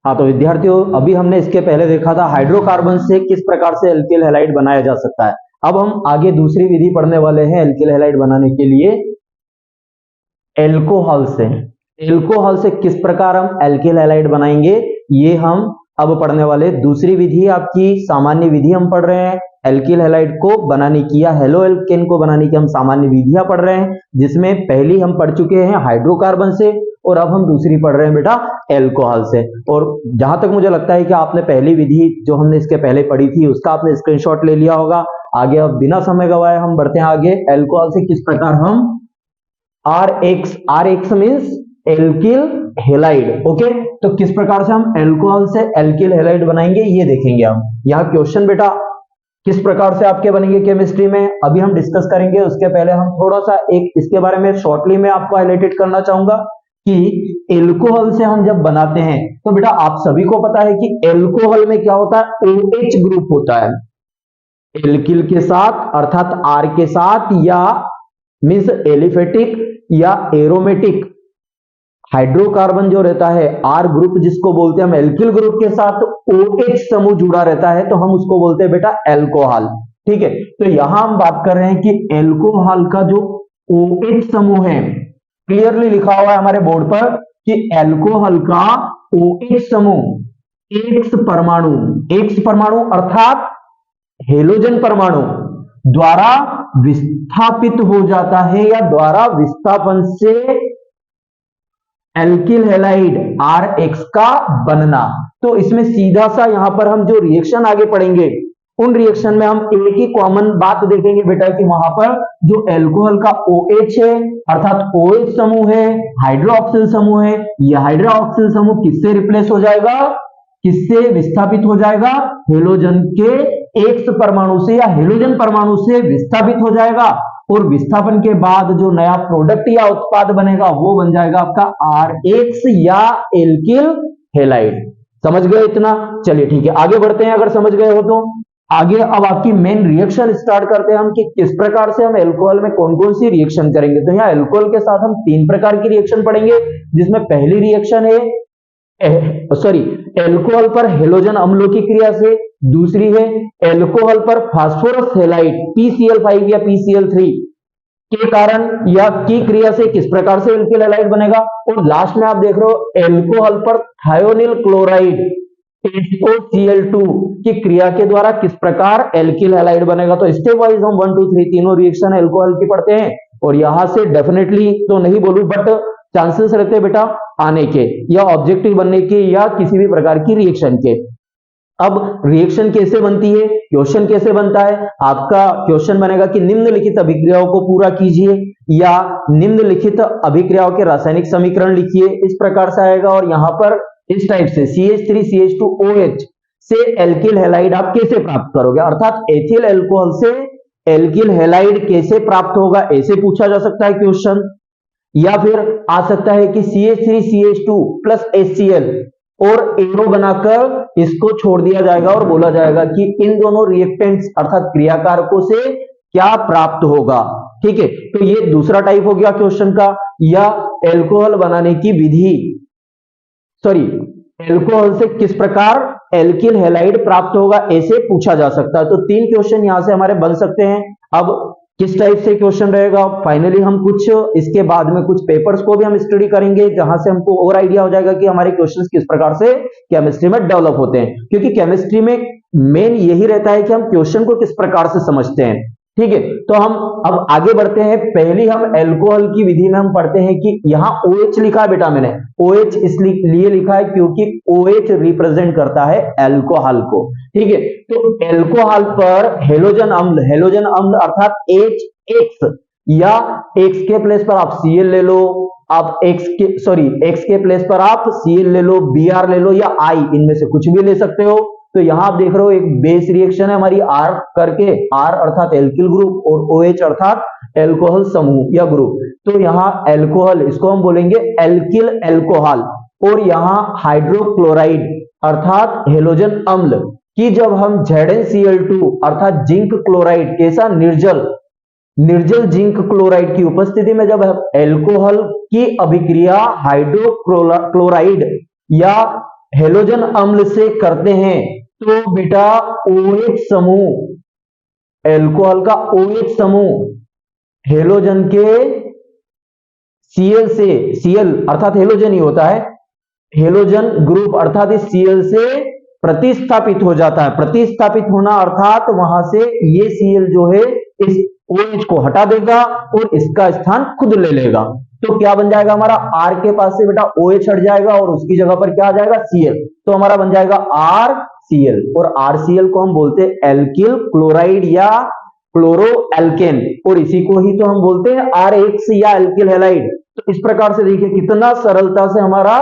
हाँ तो विद्यार्थियों, अभी हमने इसके पहले देखा था हाइड्रोकार्बन से किस प्रकार से एल्किल हैलाइड बनाया जा सकता है। अब हम आगे दूसरी विधि पढ़ने वाले हैं एल्किल हैलाइड बनाने के लिए, एल्कोहल से। एल्कोहल से किस प्रकार हम एल्किल हैलाइड बनाएंगे, ये हम अब पढ़ने वाले। दूसरी विधि आपकी सामान्य विधि हम पढ़ रहे हैं, एल्किल हैलाइड को बनाने की या हेलो एल्केन को बनाने की हम सामान्य विधियां पढ़ रहे हैं, जिसमें पहली हम पढ़ चुके हैं हाइड्रोकार्बन से और अब हम दूसरी पढ़ रहे हैं बेटा एल्कोहल से। और जहां तक मुझे लगता है कि आपने पहली विधि जो हमने इसके पहले पढ़ी थी उसका आपने स्क्रीनशॉट ले लिया होगा। आगे अब बिना समय गवाए हम बढ़ते हैं आगे। एल्कोहल से किस प्रकार हम RX means alkyl halide, okay. तो किस प्रकार से हम एल्कोहल से एल्किल हैलाइड बनाएंगे ये देखेंगे हम। यहाँ क्वेश्चन बेटा किस प्रकार से आपके बनेंगे केमिस्ट्री में अभी हम डिस्कस करेंगे। उसके पहले हम थोड़ा सा एक इसके बारे में शॉर्टली में आपको हाईलाइटेड करना चाहूंगा कि एल्कोहल से हम जब बनाते हैं तो बेटा आप सभी को पता है कि एल्कोहल में क्या होता है, OH ग्रुप होता है एल्किल के साथ, अर्थात R के साथ, या मींस एलिफेटिक या एरोमेटिक हाइड्रोकार्बन जो रहता है R ग्रुप जिसको बोलते हैं हम, एल्किल ग्रुप के साथ OH समूह जुड़ा रहता है तो हम उसको बोलते हैं बेटा एल्कोहल, ठीक है। तो यहां हम बात कर रहे हैं कि एल्कोहल का जो OH समूह है, क्लियरली लिखा हुआ है हमारे बोर्ड पर कि एल्कोहल का OH समूह X परमाणु अर्थात हेलोजन परमाणु द्वारा विस्थापित हो जाता है या द्वारा विस्थापन से एल्किल हैलाइड RX का बनना। तो इसमें सीधा सा यहां पर हम जो रिएक्शन आगे पढ़ेंगे उन रिएक्शन में हम एक ही कॉमन बात देखेंगे बेटा कि वहां पर जो एल्कोहल का OH है अर्थात OH समूह है, हाइड्रोक्सिल समूह है, यह हाइड्रोक्सिल समूह किससे रिप्लेस हो जाएगा, किससे विस्थापित हो जाएगा, हेलोजन के X परमाणु से या हेलोजन परमाणु से विस्थापित हो जाएगा। और विस्थापन के बाद जो नया प्रोडक्ट या उत्पाद बनेगा वो बन जाएगा आपका RX या एल्किल हैलाइड। समझ गए इतना? चलिए ठीक है, आगे बढ़ते हैं। अगर समझ गए हो तो आगे अब आपकी मेन रिएक्शन स्टार्ट करते हैं हम कि किस प्रकार से हम एल्कोहल में कौन कौन सी रिएक्शन करेंगे। तो यहाँ एल्कोहल के साथ हम 3 प्रकार की रिएक्शन पढ़ेंगे, जिसमें पहली रिएक्शन है एल्कोहल पर हेलोजन अम्लों की क्रिया से, दूसरी है एल्कोहल पर फास्फोरस हैलाइड PCl5 या PCl3 के कारण या की क्रिया से किस प्रकार से एल्किल हैलाइड बनेगा, और लास्ट में आप देख रहे हो एल्कोहल पर थायोनिल क्लोराइड HOCl2 की क्रिया के द्वारा किस प्रकार एल्किल हैलाइड बनेगा। तो स्टेप वाइज हम 1 2 3 तीनों रिएक्शन एल्कोहल की पढ़ते हैं और यहां से डेफिनेटली तो नहीं बोलूं बट चांसेस रहते हैं बेटा आने के या ऑब्जेक्टिव बनने के या किसी भी प्रकार की रिएक्शन के। अब रिएक्शन कैसे बनती है, क्वेश्चन कैसे बनता है, आपका क्वेश्चन बनेगा कि निम्नलिखित अभिक्रियाओं को पूरा कीजिए या निम्नलिखित अभिक्रियाओं के रासायनिक समीकरण लिखिए, इस प्रकार से आएगा। और यहां पर इस टाइप से CH3CH2OH से एल्किल हैलाइड आप कैसे प्राप्त करोगे, अर्थात एथिल एल्कोहल से एल्किल हैलाइड कैसे प्राप्त होगा, ऐसे पूछा जा सकता है क्वेश्चन। या फिर आ सकता है कि CH3CH2 प्लस HCl और एरो बनाकर इसको छोड़ दिया जाएगा और बोला जाएगा कि इन दोनों रिएक्टेंट्स अर्थात क्रियाकारकों से क्या प्राप्त होगा, ठीक है। तो ये दूसरा टाइप हो गया क्वेश्चन का। या एल्कोहल बनाने की विधि, एल्कोहल से किस प्रकार एल्किल हैलाइड प्राप्त होगा, ऐसे पूछा जा सकता है। तो 3 क्वेश्चन यहां से हमारे बन सकते हैं। अब किस टाइप से क्वेश्चन रहेगा, फाइनली हम कुछ इसके बाद में कुछ पेपर्स को भी हम स्टडी करेंगे जहां से हमको और आइडिया हो जाएगा कि हमारे क्वेश्चंस किस प्रकार से केमिस्ट्री में डेवलप होते हैं, क्योंकि केमिस्ट्री में मेन यही रहता है कि हम क्वेश्चन को किस प्रकार से समझते हैं, ठीक है। तो हम अब आगे बढ़ते हैं। पहली हम एल्कोहल की विधि में हम पढ़ते हैं कि यहाँ OH लिखा है बेटा, मैंने OH इसलिए लिखा है क्योंकि OH रिप्रेजेंट करता है एल्कोहल को, ठीक है। तो एल्कोहल पर हेलोजन अम्ल अर्थात HX या X के प्लेस पर आप Cl ले लो, आप X के प्लेस पर आप Cl ले लो, Br ले लो या I, इनमें से कुछ भी ले सकते हो। तो यहां आप देख रहे हो एक बेस रिएक्शन है हमारी R करके, R अर्थात एल्किल ग्रुप और OH अर्थात एल्कोहल समूह या ग्रुप। तो यहाँ एल्कोहल इसको हम बोलेंगे एल्किल एल्कोहल, और यहाँ हाइड्रोक्लोराइड अर्थात हेलोजन अम्ल की जब हम ZnCl2 अर्थात जिंक क्लोराइड, कैसा निर्जल जिंक क्लोराइड की उपस्थिति में जब एल्कोहल की अभिक्रिया हाइड्रोक्लोराइड या हेलोजन अम्ल से करते हैं तो बेटा OH समूह, एल्कोहल का OH समूह हेलोजन के Cl से, Cl अर्थात हेलोजन ही होता है, हेलोजन ग्रुप अर्थात इस Cl से प्रतिस्थापित हो जाता है। प्रतिस्थापित होना अर्थात वहां से ये Cl जो है इस OH को हटा देगा और इसका स्थान खुद ले लेगा। तो क्या बन जाएगा हमारा, R के पास से बेटा OH हट जाएगा और उसकी जगह पर क्या आ जाएगा, Cl। तो हमारा बन जाएगा RCl, और RCl को हम बोलते हैं एल्किल क्लोराइड या क्लोरो एल्केन, और इसी को ही तो हम बोलते हैं RH या एल्किल हैलाइड। तो इस प्रकार से देखिए कितना सरलता से हमारा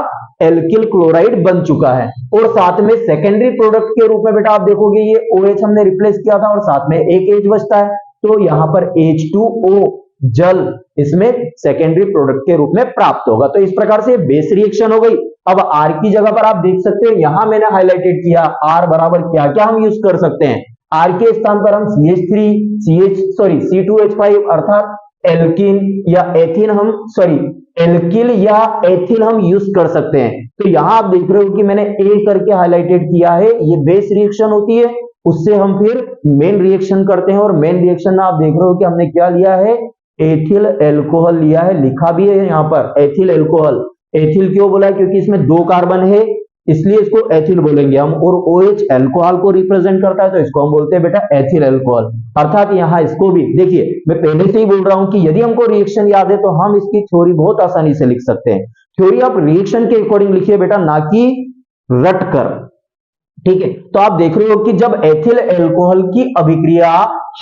एल्किल क्लोराइड बन चुका है। और साथ में सेकेंडरी प्रोडक्ट के रूप में बेटा आप देखोगे ये OH हमने रिप्लेस किया था और साथ में एक H बचता है, तो यहां पर H2O जल इसमें सेकेंडरी प्रोडक्ट के रूप में प्राप्त होगा। तो इस प्रकार से बेस रिएक्शन हो गई। अब R की जगह पर आप देख सकते हैं, यहां मैंने हाईलाइटेड किया R बराबर क्या क्या हम यूज कर सकते हैं। R के स्थान पर हम C2H5 अर्थात एल्किन या एथिन हम एल्किल या एथिल हम यूज कर सकते हैं। तो यहां आप देख रहे हो कि मैंने A करके हाईलाइटेड किया है, ये बेस रिएक्शन होती है, उससे हम फिर मेन रिएक्शन करते हैं। और मेन रिएक्शन में आप देख रहे हो कि हमने क्या लिया है, एथिल एल्कोहल लिया है, लिखा भी है यहाँ पर एथिल एल्कोहल। एथिल क्यों बोला है, क्योंकि इसमें 2 कार्बन है इसलिए इसको एथिल बोलेंगे हम, और OH अल्कोहल को रिप्रेजेंट करता है तो इसको हम बोलते हैं बेटा एथिल अल्कोहल। अर्थात यहाँ इसको भी देखिए, मैं पहले से ही बोल रहा हूं कि यदि हमको रिएक्शन याद है तो हम इसकी थ्योरी बहुत आसानी से लिख सकते हैं। थ्योरी आप रिएक्शन के अकॉर्डिंग लिखिए बेटा, ना कि रट कर, ठीक है। तो आप देख रहे हो कि जब एथिल अल्कोहल की अभिक्रिया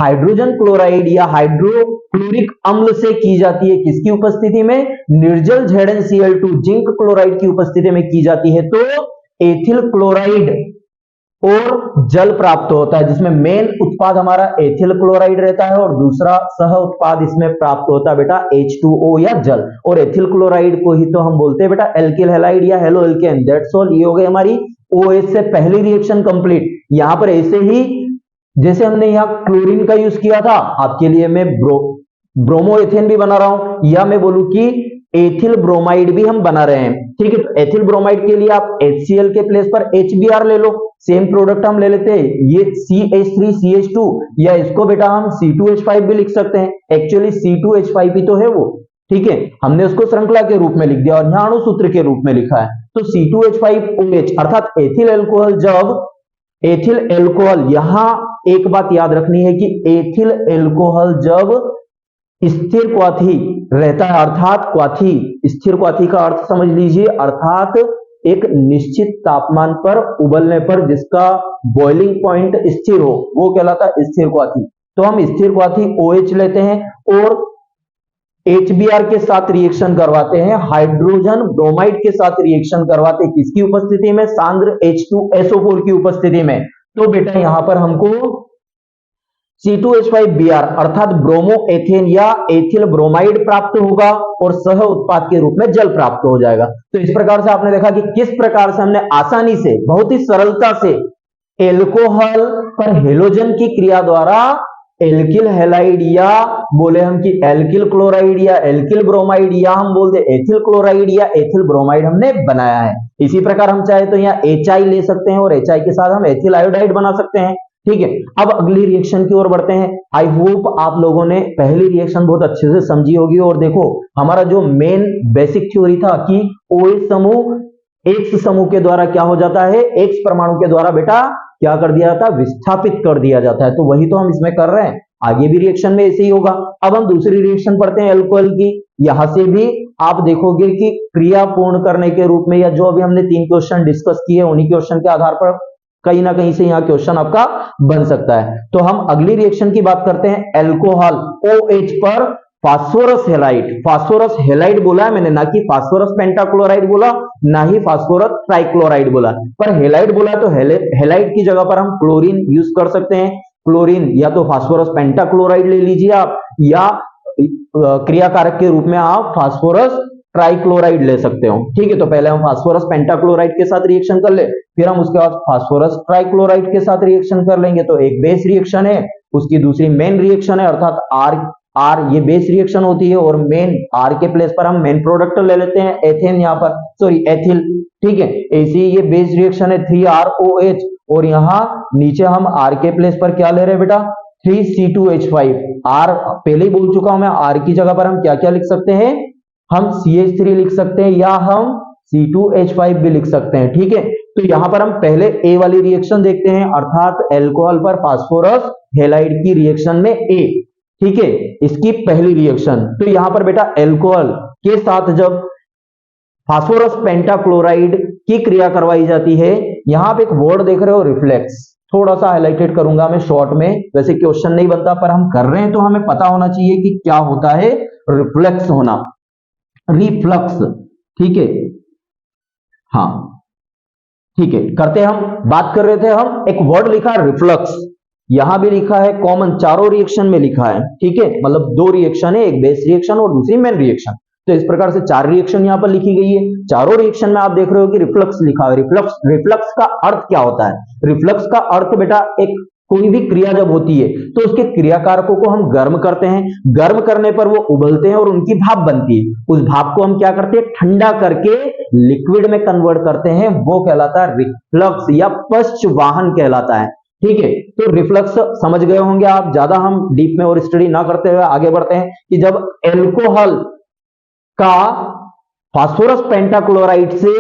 हाइड्रोजन क्लोराइड या हाइड्रोक्लोरिक अम्ल से की जाती है, किसकी उपस्थिति में, निर्जल ZnCl2 जिंक क्लोराइड की उपस्थिति में की जाती है, तो एथिल क्लोराइड और जल प्राप्त होता है, जिसमें मेन उत्पाद हमारा एथिल क्लोराइड रहता है और दूसरा सह उत्पाद इसमें प्राप्त होता है बेटा H2O या जल। और एथिल क्लोराइड को ही तो हम बोलते हैं बेटा एल्किल हैलाइड या हेलो एल्केन। दैट्स ऑल, ये हो गई हमारी OH से पहली रिएक्शन कंप्लीट। यहां पर ऐसे ही जैसे हमने यहाँ क्लोरीन का यूज किया था, आपके लिए मैं ब्रोमो एथेन भी बना रहा हूं, या मैं बोलूं कि एथिल ब्रोमाइड भी हम बना रहे हैं, ठीक है। तो एथिल ब्रोमाइड के लिए आप HCl के प्लेस पर HBr ले लो, सेम प्रोडक्ट हम ले लेते हैं, ये CH3CH2, या इसको बेटा हम C2H5 भी लिख सकते हैं। एक्चुअली C2H5 ही तो है वो, ठीक है, हमने उसको श्रृंखला के रूप में लिख दिया और यहाँ अणुसूत्र के रूप में लिखा है। तो C2H5OH अर्थात एथिल अल्कोहल, जब एथिल अल्कोहल, यहां एक बात याद रखनी है कि एथिल अल्कोहल जब स्थिर क्वाथी रहता है, अर्थात क्वाथी, स्थिर क्वाथी का अर्थ समझ लीजिए, अर्थात एक निश्चित तापमान पर उबलने पर जिसका बॉइलिंग पॉइंट स्थिर हो, वो कहलाता है स्थिर क्वाथी। तो हम स्थिर क्वाथी OH लेते हैं और HBr के साथ रिएक्शन करवाते हैं, हाइड्रोजन ब्रोमाइड के साथ रिएक्शन करवाते हैं, किसकी उपस्थिति में, सांद्र H2SO4 की उपस्थिति में। तो बेटा यहां पर हमको C2H5Br अर्थात ब्रोमो एथेन या एथिल ब्रोमाइड प्राप्त होगा और सह उत्पाद के रूप में जल प्राप्त हो जाएगा। तो इस प्रकार से आपने देखा कि किस प्रकार से हमने आसानी से, बहुत ही सरलता से एल्कोहल पर हेलोजन की क्रिया द्वारा एल्किल हैलाइड, या बोले हम कि एल्किल क्लोराइड या एल्किल ब्रोमाइड, या हम बोलते एथिल क्लोराइड या एथिल ब्रोमाइड हमने बनाया है। इसी प्रकार हम चाहे तो यहाँ HI ले सकते हैं और HI के साथ हम एथिल आयोडाइड बना सकते हैं, ठीक है। अब अगली रिएक्शन की ओर बढ़ते हैं। आई होप आप लोगों ने पहली रिएक्शन बहुत अच्छे से समझी होगी। और देखो हमारा जो मेन बेसिक थ्योरी था कि OH समूह X समूह के द्वारा क्या हो जाता है, X परमाणु के द्वारा बेटा क्या कर दिया जाता है, विस्थापित कर दिया जाता है। तो वही तो हम इसमें कर रहे हैं, आगे भी रिएक्शन में ऐसे ही होगा। अब हम दूसरी रिएक्शन पढ़ते हैं अल्कोहल की। यहां से भी आप देखोगे कि क्रिया पूर्ण करने के रूप में, या जो अभी हमने 3 क्वेश्चन डिस्कस किए उन्हीं क्वेश्चन के आधार पर कहीं ना कहीं से यहाँ क्वेश्चन आपका बन सकता है। तो हम अगली रिएक्शन की बात करते हैं, अल्कोहल OH पर फास्फोरस हैलाइड। फास्फोरस हैलाइड बोला है मैंने, ना कि फास्फोरस पेंटाक्लोराइड बोला, ना ही फास्फोरस ट्राइक्लोराइड बोला, पर हैलाइड बोला। तो हैलाइड की जगह पर हम क्लोरीन यूज कर सकते हैं। क्लोरीन या तो फास्फोरस पेंटाक्लोराइड ले लीजिए आप, या क्रिया कारक के रूप में आप फास्फोरस ट्राइक्लोराइड ले सकते हो, ठीक है। तो पहले हम फास्फोरस पेंटाक्लोराइड के साथ रिएक्शन कर ले, फिर हम उसके बाद फास्फोरस ट्राइक्लोराइड के साथ रिएक्शन कर लेंगे। तो एक बेस रिएक्शन है, उसकी दूसरी मेन रिएक्शन है, अर्थात आर, ये बेस रिएक्शन होती है और मेन आर के प्लेस पर हम मेन प्रोडक्ट ले लेते हैं एथेन, यहाँ पर सॉरी एथिल, ठीक है। ऐसी ये बेस रिएक्शन है 3ROH, और यहाँ नीचे हम आर के प्लेस पर क्या ले रहे हैं बेटा, 3C2H5। आर पहले ही बोल चुका हूं मैं, आर की जगह पर हम क्या क्या लिख सकते हैं, हम CH3 लिख सकते हैं या हम C2H5 भी लिख सकते हैं, ठीक है। तो यहां पर हम पहले ए वाली रिएक्शन देखते हैं, अर्थात एल्कोहल पर फास्फोरस हैलाइड की रिएक्शन में ए, ठीक है, इसकी पहली रिएक्शन। तो यहां पर बेटा एल्कोहल के साथ जब फास्फोरस पेंटाक्लोराइड की क्रिया करवाई जाती है, यहां आप एक वर्ड देख रहे हो रिफ्लेक्स, थोड़ा सा हाईलाइटेड करूंगा मैं शॉर्ट में, वैसे क्वेश्चन नहीं बनता पर हम कर रहे हैं तो हमें पता होना चाहिए कि क्या होता है रिफ्लेक्स होना, रिफ्लक्स, ठीक है। हाँ ठीक है, करते हम बात कर रहे थे, हम एक वर्ड लिखा है रिफ्लक्स, यहां भी लिखा है कॉमन, चारों रिएक्शन में लिखा है, ठीक है, मतलब दो रिएक्शन है, एक बेस रिएक्शन और दूसरी मेन रिएक्शन। तो इस प्रकार से 4 रिएक्शन यहां पर लिखी गई है, चारों रिएक्शन में आप देख रहे हो कि रिफ्लक्स लिखा है। रिफ्लक्स का अर्थ क्या होता है, रिफ्लक्स का अर्थ बेटा एक कोई भी क्रिया जब होती है तो उसके क्रियाकारकों को हम गर्म करते हैं, गर्म करने पर वो उबलते हैं और उनकी भाप बनती है, उस भाप को हम क्या करते हैं, ठंडा करके लिक्विड में कन्वर्ट करते हैं, वो कहलाता है रिफ्लक्स या पश्चवाहन कहलाता है, ठीक है। तो रिफ्लक्स समझ गए होंगे आप, ज्यादा हम डीप में और स्टडी ना करते हुए आगे बढ़ते हैं कि जब एल्कोहल का फास्फोरस पेंटाक्लोराइड से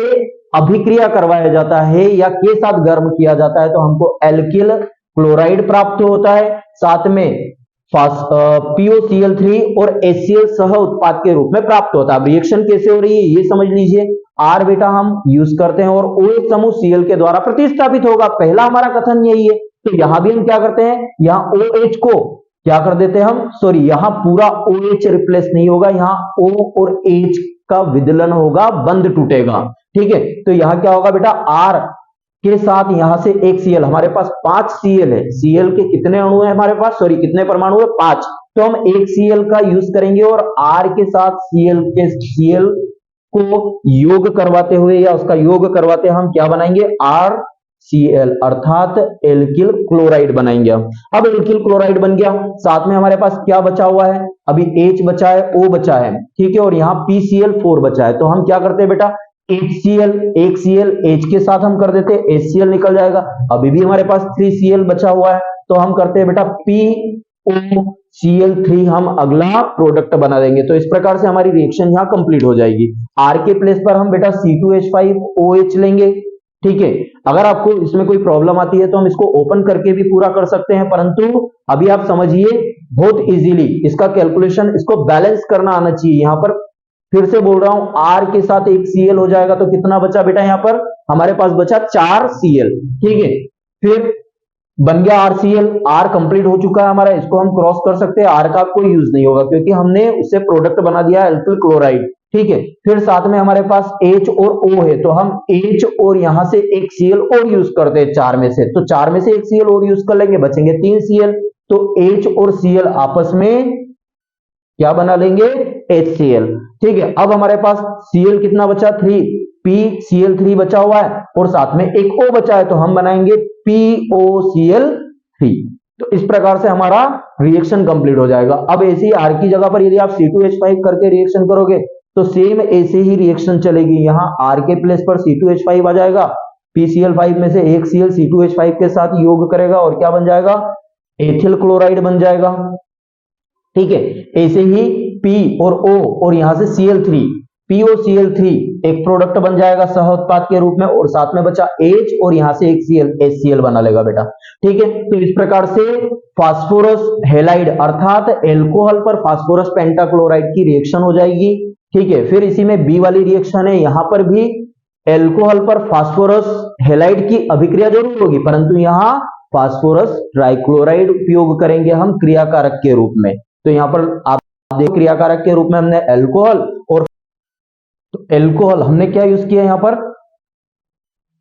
अभिक्रिया करवाया जाता है या के साथ गर्म किया जाता है तो हमको एल्किल क्लोराइड प्राप्त होता है, साथ में POCl3 और HCl सह उत्पाद के रूप में प्राप्त होता है। रिएक्शन कैसे हो रही है ये समझ लीजिए, R बेटा हम यूज करते हैं और OH समूह Cl के द्वारा प्रतिस्थापित होगा, पहला हमारा कथन यही है। तो यहां भी हम क्या करते हैं, यहां OH को क्या कर देते हैं हम, सॉरी यहां पूरा OH रिप्लेस नहीं होगा, यहां O और H का विदलन होगा, बंद टूटेगा, ठीक है। तो यहां क्या होगा बेटा, R के साथ यहां से एक Cl, हमारे पास 5 Cl है, Cl के कितने अणु है हमारे पास, सॉरी कितने परमाणु है, 5, तो हम एक Cl का यूज करेंगे और R के साथ Cl को योग करवाते हुए या उसका योग करवाते हम क्या बनाएंगे, RCl अर्थात एल्किल क्लोराइड बनाएंगे। अब एल्किल क्लोराइड बन गया, साथ में हमारे पास क्या बचा हुआ है, अभी H बचा है, O बचा है, ठीक है, और यहाँ PCl4 बचा है। तो हम क्या करते हैं बेटा, HCl, एक Cl H के साथ हम कर देते हैं, HCl निकल जाएगा, अभी भी हमारे पास 3Cl बचा हुआ है, तो हम करते हैं बेटा POCl3, हम अगला प्रोडक्ट बना देंगे। तो इस प्रकार से हमारी रिएक्शन यहाँ कंप्लीट हो जाएगी। R के प्लेस पर हम बेटा C2H5OH लेंगे, ठीक है। अगर आपको इसमें कोई प्रॉब्लम आती है तो हम इसको ओपन करके भी पूरा कर सकते हैं, परंतु अभी आप समझिए बहुत इजीली इसका कैलकुलेशन, इसको बैलेंस करना आना चाहिए। यहां पर फिर से बोल रहा हूं, R के साथ एक Cl हो जाएगा तो कितना बचा बेटा, यहां पर हमारे पास बचा 4 Cl, ठीक है। फिर बन गया RCl, R कंप्लीट हो चुका है हमारा, इसको हम क्रॉस कर सकते हैं, R का कोई यूज नहीं होगा क्योंकि हमने उससे प्रोडक्ट बना दिया एल्किल क्लोराइड, ठीक है। फिर साथ में हमारे पास H और O है, तो हम H और यहां से एक Cl और यूज करते हैं 4 में से, तो 4 में से एक Cl और यूज कर लेंगे, बचेंगे 3 Cl, तो H और Cl आपस में क्या बना लेंगे, HCl, ठीक है। अब हमारे पास Cl कितना बचा, 3, PCl3 बचा हुआ है और साथ में एक O बचा है, तो हम बनाएंगे POCl3। तो इस प्रकार से हमारा रिएक्शन कंप्लीट हो जाएगा। अब ऐसे ही R की जगह पर यदि आप C2H5 करके रिएक्शन करोगे तो सेम ऐसे ही रिएक्शन चलेगी, यहां R के प्लेस पर C2H5 आ जाएगा, PCl5 में से एक Cl C2H5 के साथ योग करेगा और क्या बन जाएगा, एथिल क्लोराइड बन जाएगा, ठीक है। ऐसे ही P और O और यहां से Cl3, POCl3 एक प्रोडक्ट बन जाएगा सह उत्पाद के रूप में, और साथ में बचा H और यहां से एक Cl HCl बना लेगा बेटा, ठीक है। तो इस प्रकार से फास्फोरस हैलाइड अर्थात एल्कोहल पर फास्फोरस पेंटाक्लोराइड की रिएक्शन हो जाएगी, ठीक है। फिर इसी में B वाली रिएक्शन है, यहां पर भी एल्कोहल पर फास्फोरस हैलाइड की अभिक्रिया जरूर होगी, परंतु यहां फास्फोरस ट्राइक्लोराइड उपयोग करेंगे हम क्रियाकारक के रूप में। तो यहां पर आप देखो क्रियाकारक के रूप में हमने एल्कोहल और, तो एल्कोहल हमने क्या यूज किया यहां पर,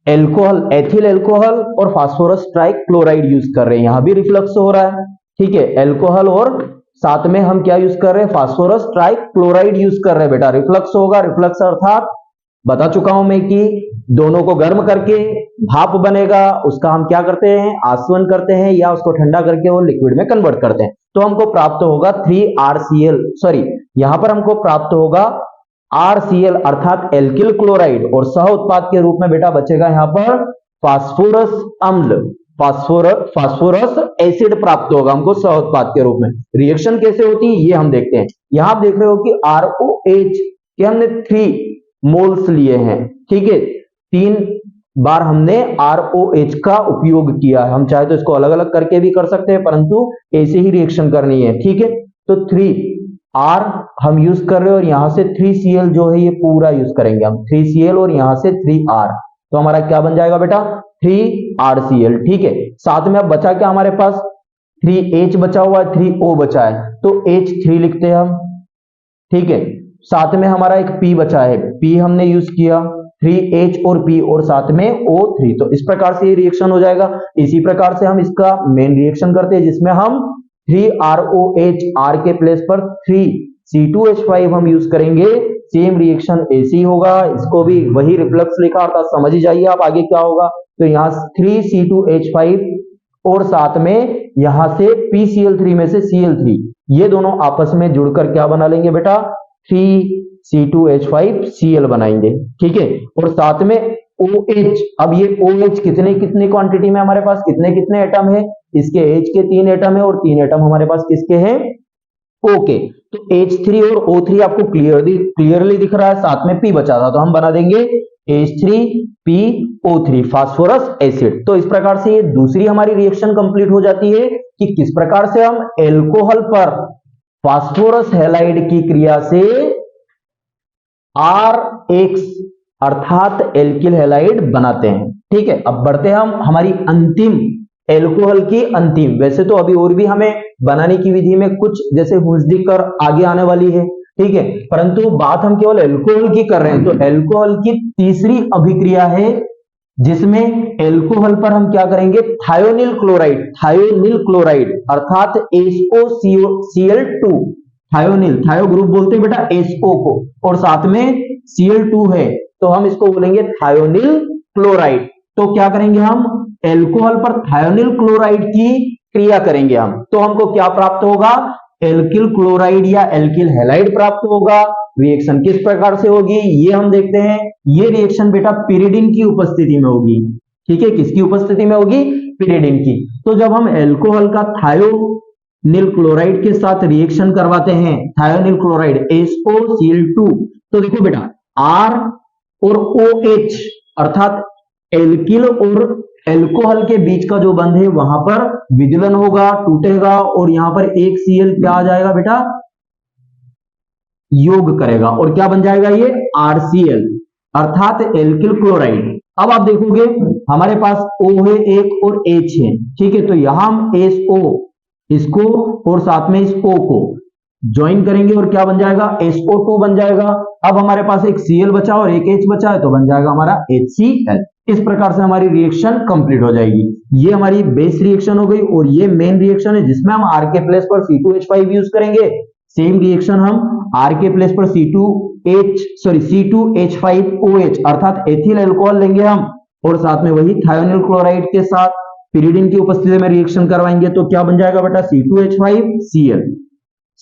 एल्कोहल, एथिल एल्कोहल और फास्फोरस ट्राइक्लोराइड यूज कर रहे हैं, यहां भी रिफ्लक्स हो रहा है, ठीक है। एल्कोहल और साथ में हम क्या यूज कर रहे हैं, फास्फोरस ट्राइक्लोराइड यूज कर रहे हैं बेटा, रिफ्लक्स होगा, रिफ्लक्स अर्थात बता चुका हूं मैं कि दोनों को गर्म करके भाप बनेगा, उसका हम क्या करते हैं, आसवन करते हैं या उसको ठंडा करके वो लिक्विड में कन्वर्ट करते हैं, तो हमको प्राप्त होगा 3RCl, सॉरी यहां पर हमको प्राप्त होगा RCl अर्थात एल्किल क्लोराइड, और सह उत्पाद के रूप में बेटा बचेगा यहां पर फास्फोरस अम्ल, फास्फोरस एसिड प्राप्त होगा हमको सह उत्पाद के रूप में। रिएक्शन कैसे होती है ये हम देखते हैं। यहां आप देख रहे हो कि ROH के हमने 3 मोल्स लिए हैं, ठीक है, 3 बार हमने ROH का उपयोग किया है। हम चाहे तो इसको अलग अलग करके भी कर सकते हैं, परंतु ऐसे ही रिएक्शन करनी है, ठीक है। तो 3R हम यूज कर रहे हैं और यहां से 3Cl जो है ये पूरा यूज करेंगे हम, 3Cl और यहां से 3R, तो हमारा क्या बन जाएगा बेटा 3RCl, ठीक है। साथ में अब बचा क्या हमारे पास, 3H बचा हुआ है, 3O बचा है, तो H3 लिखते हैं हम, ठीक है। साथ में हमारा एक P बचा है, P हमने यूज किया, 3H और P और साथ में O3, तो इस प्रकार से ये रिएक्शन हो जाएगा। इसी प्रकार से हम इसका मेन रिएक्शन करते हैं जिसमें हम 3ROH R के प्लेस पर 3C2H5 हम यूज करेंगे, सेम रिएक्शन ऐसी होगा, इसको भी वही रिफ्लक्स लिखा अर्थात समझ ही जाइए आप आगे क्या होगा। तो यहाँ 3C2H5 और साथ में यहां से PCl3 में से Cl3, ये दोनों आपस में जुड़कर क्या बना लेंगे बेटा 3C2H5Cl बनाएंगे, ठीक है। और साथ में OH, अब ये OH कितने कितने क्वांटिटी में हमारे पास कितने कितने एटम है, इसके H के 3 एटम है और 3 एटम हमारे पास किसके हैं O के। तो H3 और O3 आपको क्लियरली दिख रहा है, साथ में P बचा था तो हम बना देंगे H3PO3 फास्फोरस एसिड। तो इस प्रकार से ये दूसरी हमारी रिएक्शन कंप्लीट हो जाती है कि किस प्रकार से हम एल्कोहल पर फास्फोरस हैलाइड की क्रिया से RX अर्थात एल्किल हैलाइड बनाते हैं, ठीक है। अब बढ़ते हैं हम हमारी अंतिम एल्कोहल की अंतिम, वैसे तो अभी और भी हमें बनाने की विधि में कुछ जैसे हुज्दिक कर आगे आने वाली है, ठीक है, परंतु बात हम केवल एल्कोहल की कर रहे हैं। तो एल्कोहल की तीसरी अभिक्रिया है जिसमें एल्कोहल पर हम क्या करेंगे, थायोनिल क्लोराइड अर्थात SOCl2, थायो ग्रुप बोलते हैं बेटा SO को, और साथ में Cl2 है तो हम इसको बोलेंगे थायोनिल क्लोराइड। तो क्या करेंगे हम, एल्कोहल पर थायोनिल क्लोराइड की क्रिया करेंगे हम, तो हमको क्या प्राप्त होगा, एल्किल क्लोराइड या एल्किल हैलाइड प्राप्त होगा। रिएक्शन किस प्रकार से होगी ये हम देखते हैं। ये रिएक्शन बेटा पिरिडिन की उपस्थिति में होगी, ठीक है, किसकी उपस्थिति में होगी, पिरिडिन की। तो जब हम एल्कोहल का थायोनिल क्लोराइड के साथ रिएक्शन करवाते हैं, थायोनिल क्लोराइड SOCl2, तो देखो बेटा R और OH अर्थात एल्किल और एल्कोहल के बीच का जो बंध है वहां पर विदलन होगा, टूटेगा, और यहां पर एक Cl क्या आ जाएगा बेटा, योग करेगा, और क्या बन जाएगा ये RCl अर्थात एल्किल क्लोराइड। अब आप देखोगे हमारे पास O है एक और H है, ठीक है, तो यहां हम SO इसको और साथ में इस O को ज्वाइन करेंगे और क्या बन जाएगा, SO2 बन जाएगा। अब हमारे पास एक Cl बचा और एक H बचा है तो बन जाएगा हमारा HCl। इस प्रकार से हमारी रिएक्शन कंप्लीट हो जाएगी। ये हमारी बेस रिएक्शन हो गई, और ये मेन रिएक्शन है जिसमें हम R के प्लेस पर C2H5 यूज करेंगे। सेम रिएक्शन हम R के प्लेस पर C2H5OH अर्थात एथिल अल्कोहल लेंगे हम, और साथ में वही थायोनिल क्लोराइड के साथ पिरिडिन की उपस्थिति में रिएक्शन करवाएंगे। तो क्या बन जाएगा बेटा C2H5Cl,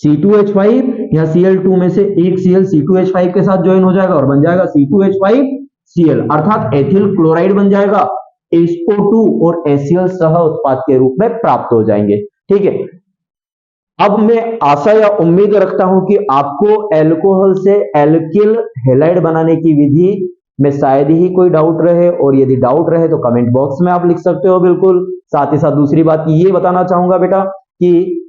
C2H5 या Cl2 में से एक Cl C2H5 के साथ ज्वाइन हो जाएगा और बन जाएगा C2H5Cl अर्थात एथिल क्लोराइड बन जाएगा। SO2 और HCl सह उत्पाद के रूप में प्राप्त हो जाएंगे, ठीक है। अब मैं आशा या उम्मीद रखता हूं कि आपको एल्कोहल से एल्किल हैलाइड बनाने की विधि में शायद ही कोई डाउट रहे, और यदि डाउट रहे तो कमेंट बॉक्स में आप लिख सकते हो बिल्कुल। साथ ही साथ दूसरी बात ये बताना चाहूंगा बेटा कि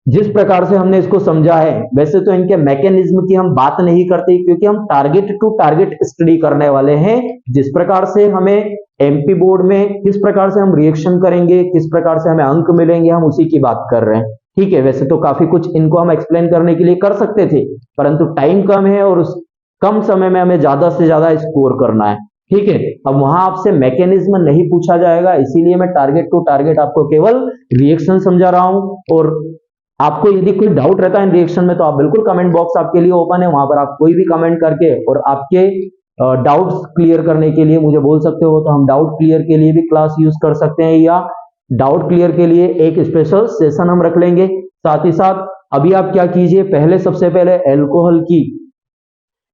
जिस प्रकार से हमने इसको समझा है, वैसे तो इनके मैकेनिज्म की हम बात नहीं करते क्योंकि हम टारगेट टू टारगेट स्टडी करने वाले हैं। जिस प्रकार से हमें एमपी बोर्ड में किस प्रकार से हम रिएक्शन करेंगे, किस प्रकार से हमें अंक मिलेंगे, हम उसी की बात कर रहे हैं, ठीक है। वैसे तो काफी कुछ इनको हम एक्सप्लेन करने के लिए कर सकते थे, परंतु टाइम कम है और उस कम समय में हमें ज्यादा से ज्यादा स्कोर करना है, ठीक है। अब वहां आपसे मैकेनिज्म नहीं पूछा जाएगा, इसीलिए मैं टारगेट टू टारगेट आपको केवल रिएक्शन समझा रहा हूं। और आपको यदि कोई डाउट रहता है इन रिएक्शन में तो आप बिल्कुल कमेंट बॉक्स आपके लिए ओपन है, वहां पर आप कोई भी कमेंट करके और आपके डाउट्स क्लियर करने के लिए मुझे बोल सकते हो, तो हम डाउट क्लियर के लिए भी क्लास यूज कर सकते हैं, या डाउट क्लियर के लिए एक स्पेशल सेशन हम रख लेंगे। साथ ही साथ अभी आप क्या कीजिए, पहले सबसे पहले अल्कोहल की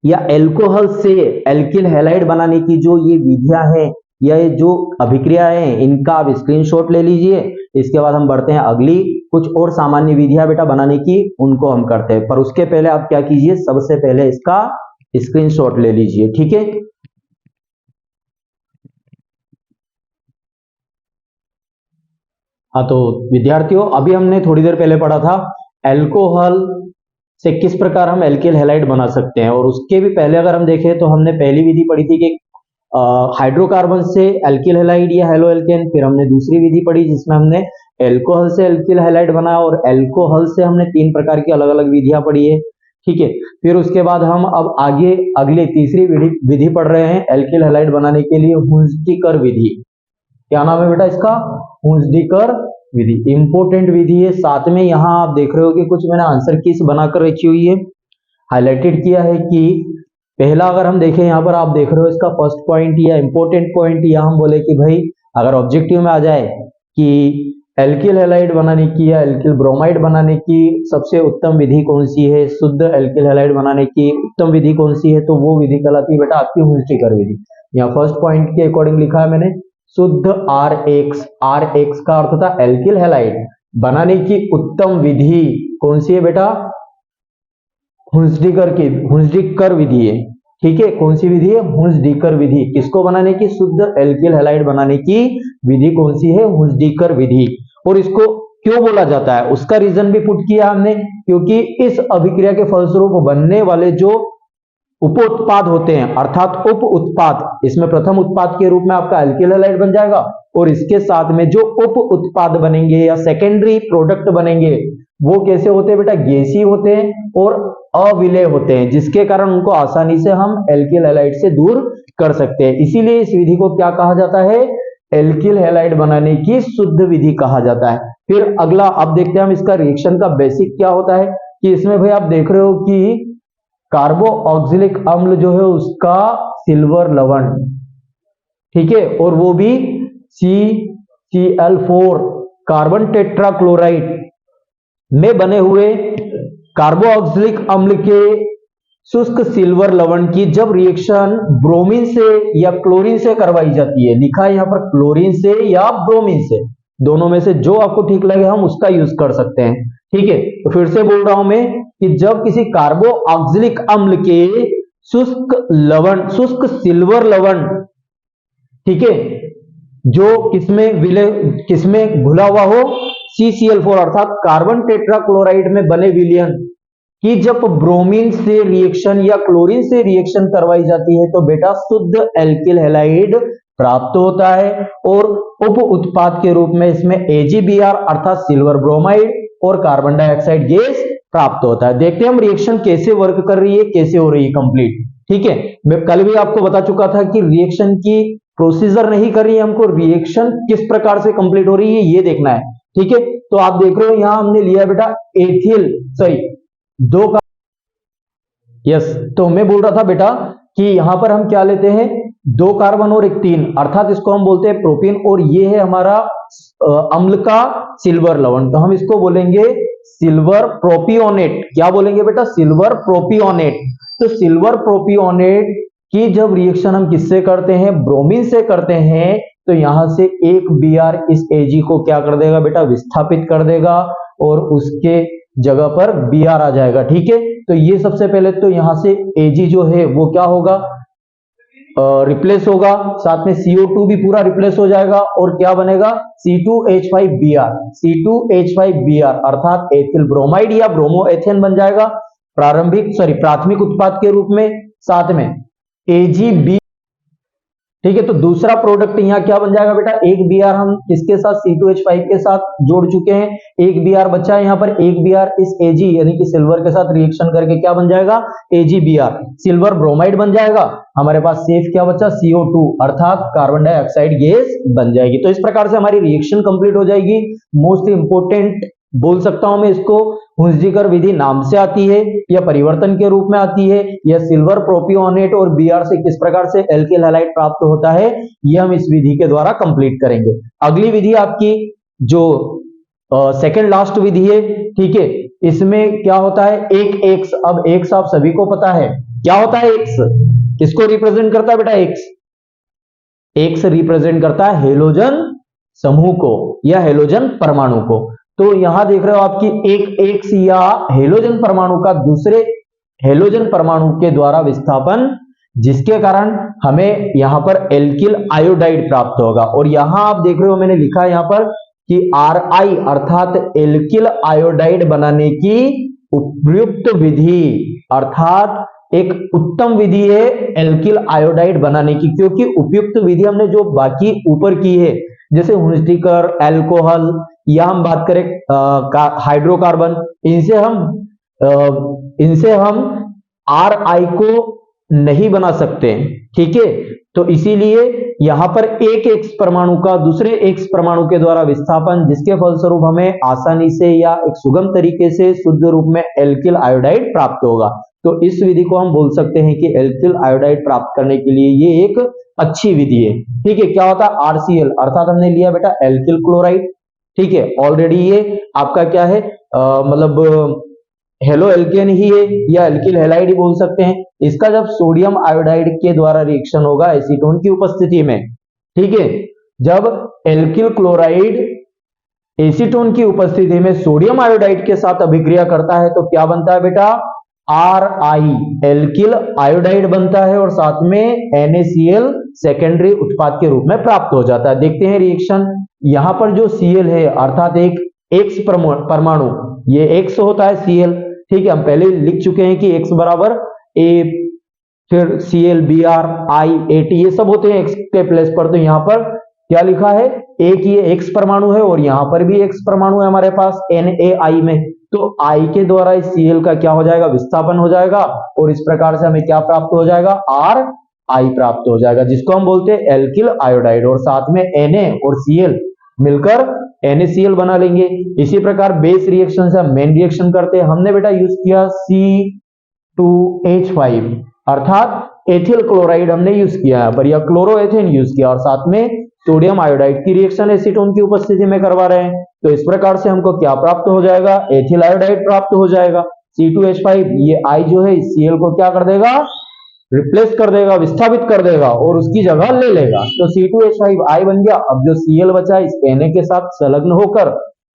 या अल्कोहल से एल्किल हैलाइड बनाने की जो ये विधियां हैं या ये जो अभिक्रिया है, इनका आप स्क्रीनशॉट ले लीजिए। इसके बाद हम बढ़ते हैं अगली कुछ और सामान्य विधियां बेटा बनाने की, उनको हम करते हैं। पर उसके पहले आप क्या कीजिए, सबसे पहले इसका स्क्रीनशॉट ले लीजिए, ठीक है। हाँ, तो विद्यार्थियों अभी हमने थोड़ी देर पहले पढ़ा था अल्कोहल से किस प्रकार हम एल्किल हैलाइड बना सकते हैं, और उसके भी पहले अगर हम देखें तो हमने पहली विधि पढ़ी थी कि हाइड्रोकार्बन से एल्किल हैलाइड या हेलो एल्केन। फिर हमने दूसरी विधि पढ़ी जिसमें हमने एल्कोहल से एल्किल हैलाइड बनाया, और एल्कोहल से हमने 3 प्रकार की अलग अलग विधियां पढ़ी है, ठीक है। फिर उसके बाद हम अब आगे अगले तीसरी विधि पढ़ रहे हैं एल्किल हैलाइड बनाने के लिए, हुंसडीकर विधि। क्या नाम है बेटा इसका, हुंसडीकर विधि। इंपोर्टेंट विधि है। साथ में यहाँ आप देख रहे हो कि कुछ मैंने आंसर कीज बनाकर रखी हुई है, हाईलाइटेड किया है कि पहला अगर हम देखें यहाँ पर आप देख रहे हो इसका फर्स्ट पॉइंट या इंपोर्टेंट पॉइंट, या हम बोले कि भाई अगर ऑब्जेक्टिव में आ जाए कि एल्किल हैलाइड बनाने की या एल्किल ब्रोमाइड बनाने की सबसे उत्तम विधि कौन सी है, शुद्ध एल्किल हैलाइड बनाने की उत्तम विधि कौन सी है, तो वो विधि कहलाती है बेटा आपकी हुंसडीकर विधि। यहाँ फर्स्ट पॉइंट के अकॉर्डिंग लिखा है मैंने, शुद्ध RX का अर्थ था एल्किल हैलाइड बनाने की उत्तम विधि कौन सी है बेटा, हुंसडीकर विधि है, ठीक है। कौन सी विधि है, हुंसडीकर विधि। किसको बनाने की, शुद्ध एल्किल हैलाइड बनाने की विधि कौन सी है, हुंसडीकर विधि। और इसको क्यों बोला जाता है उसका रीजन भी पुट किया हमने, क्योंकि इस अभिक्रिया के फलस्वरूप बनने वाले जो उप उत्पाद होते हैं, अर्थात उप उत्पाद, इसमें प्रथम उत्पाद के रूप में आपका एल्किल हैलाइड बन जाएगा, और इसके साथ में जो उप उत्पाद बनेंगे या सेकेंडरी प्रोडक्ट बनेंगे वो कैसे होते हैं बेटा, गैसीय होते हैं और अविलेय होते हैं, जिसके कारण उनको आसानी से हम एल्किल हैलाइड से दूर कर सकते हैं। इसीलिए इस विधि को क्या कहा जाता है, एल्किल हैलाइड बनाने की शुद्ध विधि कहा जाता है। फिर अगला अब देखते हैं हम इसका रिएक्शन का बेसिक क्या होता है, कि इसमें भाई आप देख रहे हो कि कार्बोऑक्सिलिक अम्ल जो है उसका सिल्वर लवण, ठीक है, और वो भी CCl4 कार्बन टेट्राक्लोराइड में बने हुए कार्बोऑक्सिलिक अम्ल के शुष्क सिल्वर लवण की जब रिएक्शन ब्रोमीन से या क्लोरीन से करवाई जाती है, लिखा है यहां पर क्लोरीन से या ब्रोमीन से, दोनों में से जो आपको ठीक लगे हम उसका यूज कर सकते हैं, ठीक है। तो फिर से बोल रहा हूं मैं कि जब किसी कार्बोऑक्सिलिक अम्ल के शुष्क सिल्वर लवण, ठीक है, जो किसमें घुला हुआ हो, CCl4 अर्थात कार्बन टेट्राक्लोराइड में बने विलयन कि जब ब्रोमीन से रिएक्शन या क्लोरीन से रिएक्शन करवाई जाती है तो बेटा शुद्ध एल्किल हैलाइड प्राप्त होता है, और उप उत्पाद के रूप में इसमें AgBr अर्थात सिल्वर ब्रोमाइड और कार्बन डाइऑक्साइड गैस प्राप्त होता है। देखते हैं हम रिएक्शन कैसे वर्क कर रही है, कैसे हो रही है कंप्लीट, ठीक है। मैं कल भी आपको बता चुका था कि रिएक्शन की प्रोसीजर नहीं कर रही है, हमको रिएक्शन किस प्रकार से कंप्लीट हो रही है ये देखना है, ठीक है। तो आप देख रहे हो यहां हमने लिया बेटा तो मैं बोल रहा था बेटा कि यहां पर हम क्या लेते हैं, 2 कार्बन और 1 3, अर्थात इसको हम बोलते हैं प्रोपीन, और ये है हमारा अम्ल का सिल्वर लवण, तो हम इसको बोलेंगे सिल्वर प्रोपियोनेट। क्या बोलेंगे बेटा, सिल्वर प्रोपियोनेट। तो सिल्वर प्रोपियोनेट की जब रिएक्शन हम किससे करते हैं, ब्रोमीन से करते हैं, तो यहां से एक Br इस Ag को क्या कर देगा बेटा, विस्थापित कर देगा, और उसके जगह पर Br आ जाएगा, ठीक है। तो ये सबसे पहले तो यहां से Ag जो है वो क्या होगा, रिप्लेस होगा, साथ में CO2 भी पूरा रिप्लेस हो जाएगा, और क्या बनेगा, C2H5Br अर्थात एथिल ब्रोमाइड या ब्रोमोएथेन बन जाएगा प्राथमिक उत्पाद के रूप में, साथ में AgB, ठीक है। तो दूसरा प्रोडक्ट यहाँ क्या बन जाएगा बेटा, एक Br हम किसके साथ, C2H5 के साथ जोड़ चुके हैं, एक Br बचा है यहाँ पर, एक Br इस Ag यानी कि सिल्वर के साथ रिएक्शन करके क्या बन जाएगा, AgBr सिल्वर ब्रोमाइड बन जाएगा। हमारे पास सेफ क्या बचा, CO2 अर्थात कार्बन डाइऑक्साइड गैस बन जाएगी। तो इस प्रकार से हमारी रिएक्शन कंप्लीट हो जाएगी। मोस्ट इंपोर्टेंट बोल सकता हूं मैं इसको हुंजीकर विधि नाम से आती है, या परिवर्तन के रूप में आती है, या सिल्वर प्रोपियोनेट और बीआर से किस प्रकार से एल्किल हैलाइड प्राप्त होता है, ये हम इस विधि के द्वारा कंप्लीट करेंगे। अगली विधि आपकी जो सेकंड लास्ट विधि है, ठीक है, इसमें क्या होता है, एक एक्स। अब एक्स आप सभी को पता है क्या होता है, एक्स किसको रिप्रेजेंट करता है बेटा, एक्स रिप्रेजेंट करता है हेलोजन समूह को या हेलोजन परमाणु को। तो यहां देख रहे हो आपकी एक एक्स या हेलोजन परमाणु का दूसरे हेलोजन परमाणु के द्वारा विस्थापन, जिसके कारण हमें यहां पर एल्किल आयोडाइड प्राप्त होगा। और यहां आप देख रहे हो मैंने लिखा है यहां पर कि RI अर्थात एल्किल आयोडाइड बनाने की उपयुक्त विधि, अर्थात एक उत्तम विधि है एल्किल आयोडाइड बनाने की, क्योंकि उपयुक्त विधि हमने जो बाकी ऊपर की है, जैसे हुंजीकर, अल्कोहल, या हम बात करें हाइड्रोकार्बन, इनसे हम RI को नहीं बना सकते, ठीक है। तो इसीलिए यहां पर एक एक्स परमाणु का दूसरे एक्स परमाणु के द्वारा विस्थापन, जिसके फलस्वरूप हमें आसानी से या एक सुगम तरीके से शुद्ध रूप में एल्किल आयोडाइड प्राप्त होगा। तो इस विधि को हम बोल सकते हैं कि एल्किल आयोडाइड प्राप्त करने के लिए ये एक अच्छी विधि है, ठीक है। क्या होता है, RCl अर्थात हमने लिया बेटा एल्किल क्लोराइड, ठीक है। ऑलरेडी ये आपका क्या है, मतलब हेलो एल्केन ही है या एल्किल हैलाइड ही बोल सकते हैं। इसका जब सोडियम आयोडाइड के द्वारा रिएक्शन होगा एसीटोन की उपस्थिति में, ठीक है, जब एल्किल क्लोराइड एसीटोन की उपस्थिति में सोडियम आयोडाइड के साथ अभिक्रिया करता है, तो क्या बनता है बेटा, RI एल्किल आयोडाइड बनता है, और साथ में NaCl सेकेंडरी उत्पाद के रूप में प्राप्त हो जाता है। देखते हैं रिएक्शन, यहां पर जो Cl है अर्थात एक X परमाणु, ये X होता है Cl, ठीक है। हम पहले लिख चुके हैं कि X बराबर A, फिर Cl, Br, I, At, ये सब होते हैं X के प्लेस पर। तो यहां पर क्या लिखा है, एक ये X परमाणु है और यहां पर भी X परमाणु है हमारे पास NaI में। तो I के द्वारा इस Cl का क्या हो जाएगा, विस्थापन हो जाएगा, और इस प्रकार से हमें क्या प्राप्त हो जाएगा, RI प्राप्त हो जाएगा, जिसको हम बोलते हैं एल्किल आयोडाइड। और साथ में Na और Cl मिलकर NaCl बना लेंगे। इसी प्रकार बेस रिएक्शन से हम मेन रिएक्शन करते हैं। हमने बेटा यूज किया C2H5 अर्थात एथिल क्लोराइड हमने यूज किया पर, या क्लोरोएथेन यूज किया, और साथ में सोडियम आयोडाइड की रिएक्शन एसीटोन की उपस्थिति में करवा रहे हैं। तो इस प्रकार से हमको क्या प्राप्त हो जाएगा, एथिल आयोडाइड प्राप्त हो जाएगा। C2H5 ये I जो है इस Cl को क्या कर देगा, रिप्लेस कर देगा, विस्थापित कर देगा और उसकी जगह ले लेगा। तो C2H5I बन गया। अब जो Cl बचा इस Na के साथ संलग्न होकर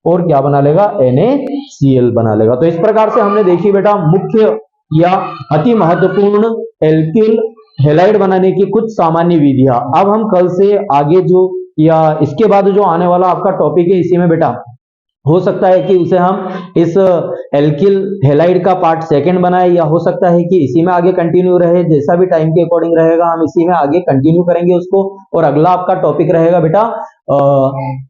और क्या बना लेगा, NaCl बना लेगा। तो इस प्रकार से हमने देखी बेटा मुख्य या अति महत्वपूर्ण एल्किल हैलाइड बनाने की कुछ सामान्य विधियां। अब हम कल से आगे जो या इसके बाद जो आने वाला आपका टॉपिक है, इसी में बेटा हो सकता है कि उसे हम इस एल्किल हैलाइड का पार्ट सेकंड बनाए, या हो सकता है कि इसी में आगे कंटिन्यू रहे, जैसा भी टाइम के अकॉर्डिंग रहेगा हम इसी में आगे कंटिन्यू करेंगे उसको। और अगला आपका टॉपिक रहेगा बेटा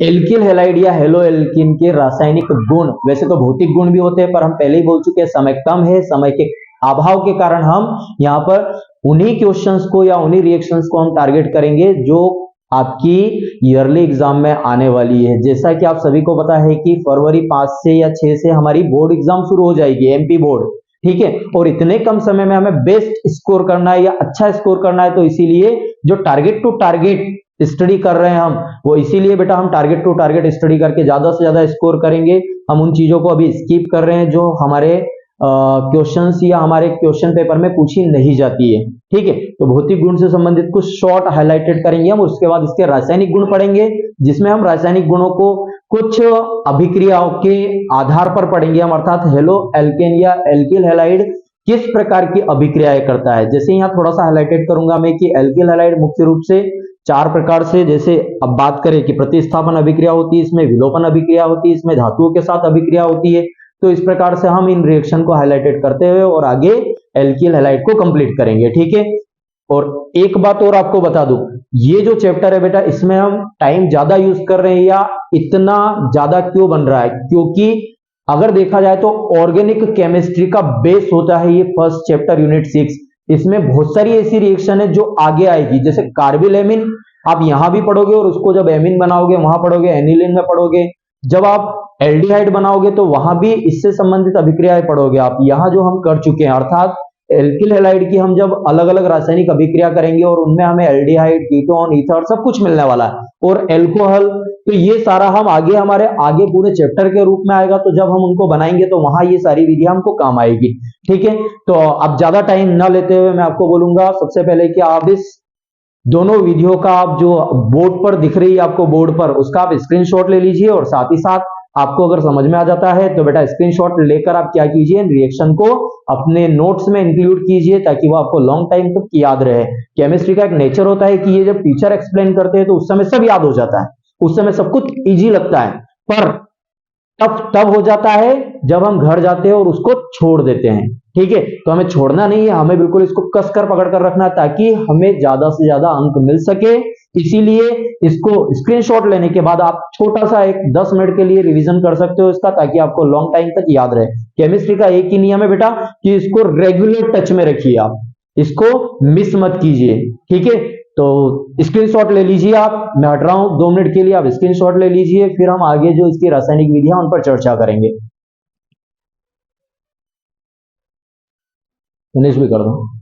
एल्किल हैलाइड या हेलो एल्किन के रासायनिक गुण। वैसे तो भौतिक गुण भी होते हैं, पर हम पहले ही बोल चुके हैं समय कम है, समय के अभाव के कारण हम यहाँ पर उन्हीं क्वेश्चंस को या उन्हीं रिएक्शंस को हम टारगेट करेंगे जो आपकी ईयरली एग्जाम में आने वाली है। जैसा कि आप सभी को पता है कि फरवरी 5 से या 6 से हमारी बोर्ड एग्जाम शुरू हो जाएगी, MP बोर्ड, ठीक है। और इतने कम समय में हमें बेस्ट स्कोर करना है या अच्छा स्कोर करना है, तो इसीलिए जो टारगेट टू टारगेट स्टडी कर रहे हैं हम, वो इसीलिए बेटा हम टारगेट टू टारगेट स्टडी करके ज्यादा से ज्यादा स्कोर करेंगे। हम उन चीजों को अभी स्किप कर रहे हैं जो हमारे क्वेश्चंस या हमारे क्वेश्चन पेपर में पूछी नहीं जाती है, ठीक है। तो भौतिक गुण से संबंधित कुछ शॉर्ट हाइलाइटेड करेंगे हम, उसके बाद इसके रासायनिक गुण पढ़ेंगे, जिसमें हम रासायनिक गुणों को कुछ अभिक्रियाओं के आधार पर पढ़ेंगे हम, अर्थात हेलो एल्केन या एल्किल हैलाइड किस प्रकार की अभिक्रियाएं करता है। जैसे यहाँ थोड़ा सा हाइलाइटेड करूंगा मैं कि एल्किल हैलाइड मुख्य रूप से 4 प्रकार से, जैसे अब बात करें कि प्रतिस्थापन अभिक्रिया होती है, इसमें विलोपन अभिक्रिया होती है, इसमें धातुओं के साथ अभिक्रिया होती है। तो इस प्रकार से हम इन रिएक्शन को हाइलाइटेड करते हुए और आगे एल्किल हैलाइड को कंप्लीट करेंगे, ठीक है। और एक बात और आपको बता दूं, ये जो चैप्टर है बेटा, इसमें हम टाइम ज्यादा यूज कर रहे हैं, या इतना ज्यादा क्यों बन रहा है, क्योंकि अगर देखा जाए तो ऑर्गेनिक केमिस्ट्री का बेस होता है ये फर्स्ट चैप्टर यूनिट 6। इसमें बहुत सारी ऐसी रिएक्शन है जो आगे आएगी, जैसे कार्बिल एमीन आप यहां भी पढ़ोगे और उसको जब एमीन बनाओगे वहां पढ़ोगे, एनिलीन में पढ़ोगे, जब आप एल्डिहाइड बनाओगे तो वहां भी इससे संबंधित अभिक्रियाएं पढ़ोगे आप। यहां जो हम कर चुके हैं, अर्थात एल्किल हैलाइड की हम जब अलग अलग रासायनिक अभिक्रिया करेंगे और उनमें हमें एल्डिहाइड, कीटोन, ईथर सब कुछ मिलने वाला है, और एल्कोहल, तो ये सारा हम आगे हमारे आगे पूरे चैप्टर के रूप में आएगा। तो जब हम उनको बनाएंगे तो वहां ये सारी विधियां हमको काम आएगी। ठीक है, तो अब ज्यादा टाइम ना लेते हुए मैं आपको बोलूंगा सबसे पहले कि आप इस दोनों विधियों का आप जो बोर्ड पर दिख रही है आपको, बोर्ड पर उसका आप स्क्रीनशॉट ले लीजिए, और साथ ही साथ आपको अगर समझ में आ जाता है तो बेटा स्क्रीनशॉट लेकर आप क्या कीजिए, रिएक्शन को अपने नोट्स में इंक्लूड कीजिए ताकि वो आपको लॉन्ग टाइम तक याद रहे। केमिस्ट्री का एक नेचर होता है कि ये जब टीचर एक्सप्लेन करते हैं तो उस समय सब याद हो जाता है, उस समय सब कुछ इजी लगता है, पर तब हो जाता है जब हम घर जाते हैं और उसको छोड़ देते हैं। ठीक है, तो हमें छोड़ना नहीं है, हमें बिल्कुल इसको कसकर पकड़ कर रखना है ताकि हमें ज्यादा से ज्यादा अंक मिल सके। इसीलिए इसको स्क्रीनशॉट लेने के बाद आप छोटा सा एक 10 मिनट के लिए रिवीजन कर सकते हो इसका, ताकि आपको लॉन्ग टाइम तक याद रहे। केमिस्ट्री का एक ही नियम है बेटा कि इसको रेगुलर टच में रखिए, आप इसको मिस मत कीजिए। ठीक है, तो स्क्रीनशॉट ले लीजिए आप, मैं हट रहा हूं 2 मिनट के लिए, आप स्क्रीनशॉट ले लीजिए, फिर हम आगे जो इसकी रासायनिक विधियां उन पर चर्चा करेंगे। फिनिश भी कर दो।